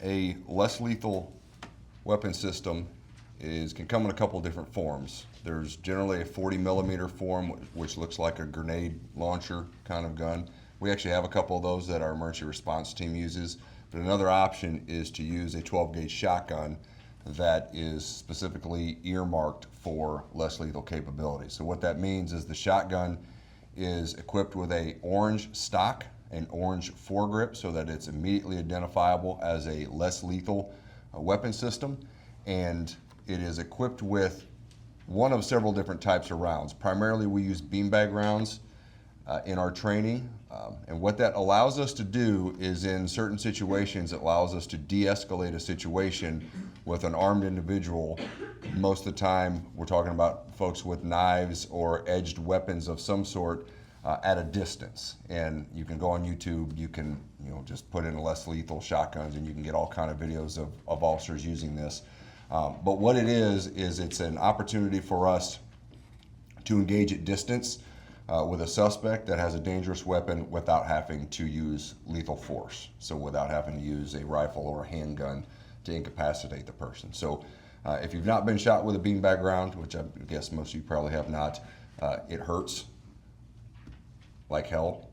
A less lethal weapon system can come in a couple different forms. There's generally a 40mm form, which looks like a grenade launcher kind of gun. We actually have a couple of those that our emergency response team uses. But another option is to use a 12-gauge shotgun that is specifically earmarked for less lethal capabilities. So what that means is the shotgun is equipped with a orange stock, an orange foregrip, so that it's immediately identifiable as a less lethal weapon system. And it is equipped with one of several different types of rounds. Primarily we use beanbag rounds in our training. And what that allows us to do is, in certain situations, it allows us to de-escalate a situation with an armed individual. Most of the time we're talking about folks with knives or edged weapons of some sort at a distance. And you can go on YouTube, you can just put in less lethal shotguns, and you can get all kind of videos of officers using this. But what it is it's an opportunity for us to engage at distance with a suspect that has a dangerous weapon without having to use lethal force. So without having to use a rifle or a handgun to incapacitate the person. So if you've not been shot with a beanbag round, which I guess most of you probably have not, it hurts like hell.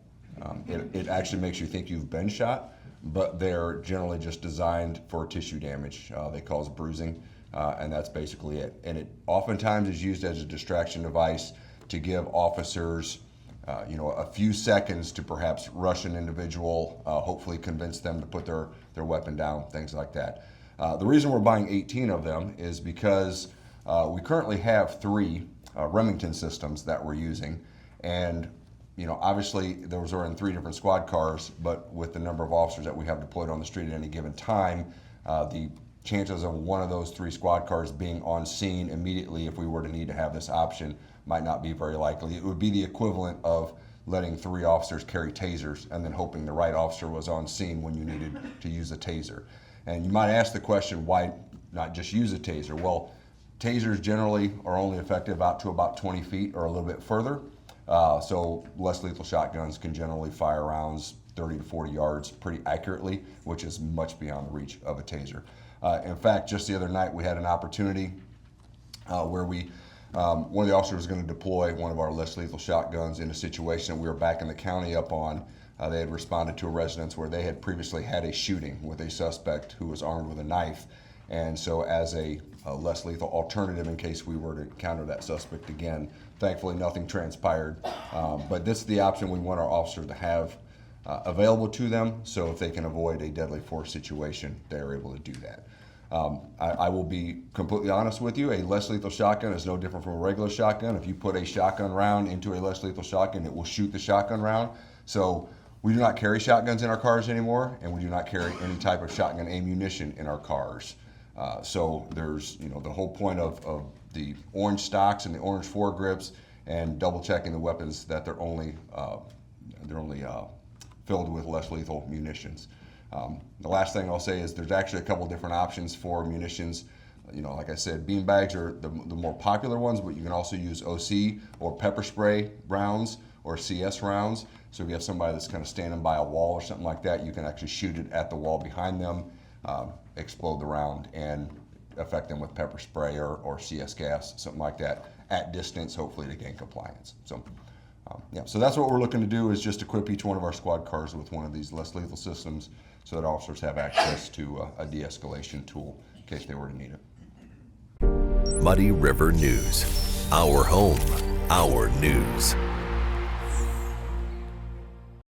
It actually makes you think you've been shot, but they're generally just designed for tissue damage. They cause bruising, and that's basically it. And it oftentimes is used as a distraction device to give officers a few seconds to perhaps rush an individual, hopefully convince them to put their weapon down, things like that. The reason we're buying 18 of them is because we currently have 3 Remington systems that we're using, and obviously those are in 3 different squad cars, but with the number of officers that we have deployed on the street at any given time, the chances of one of those 3 squad cars being on scene immediately if we were to need to have this option might not be very likely. It would be the equivalent of letting 3 officers carry tasers and then hoping the right officer was on scene when you needed to use a taser. And you might ask the question, why not just use a taser? Well, tasers generally are only effective out to about 20 feet or a little bit further. So less lethal shotguns can generally fire rounds 30 to 40 yards pretty accurately, which is much beyond the reach of a taser. In fact, just the other night we had an opportunity where one of the officers was going to deploy one of our less lethal shotguns in a situation that we were backing the county up on. They had responded to a residence where they had previously had a shooting with a suspect who was armed with a knife. And so as a less lethal alternative in case we were to encounter that suspect again, thankfully nothing transpired. But this is the option we want our officers to have available to them, so if they can avoid a deadly force situation, they're able to do that. I will be completely honest with you, a less lethal shotgun is no different from a regular shotgun. If you put a shotgun round into a less lethal shotgun, it will shoot the shotgun round. So we do not carry shotguns in our cars anymore, and we do not carry any type of shotgun ammunition in our cars. So there's the whole point of the orange stocks and the orange foregrips, and double checking the weapons that they're only filled with less lethal munitions. The last thing I'll say is there's actually a couple different options for munitions. Like I said, beanbags are the more popular ones, but you can also use OC or pepper spray rounds or CS rounds. So if you have somebody that's kind of standing by a wall or something like that, you can actually shoot it at the wall behind them, explode the round, and affect them with pepper spray or CS gas, something like that, at distance, hopefully to gain compliance. So that's what we're looking to do, is just equip each one of our squad cars with one of these less lethal systems so that officers have access to a de-escalation tool in case they were to need it. Muddy River News. Our home, our news.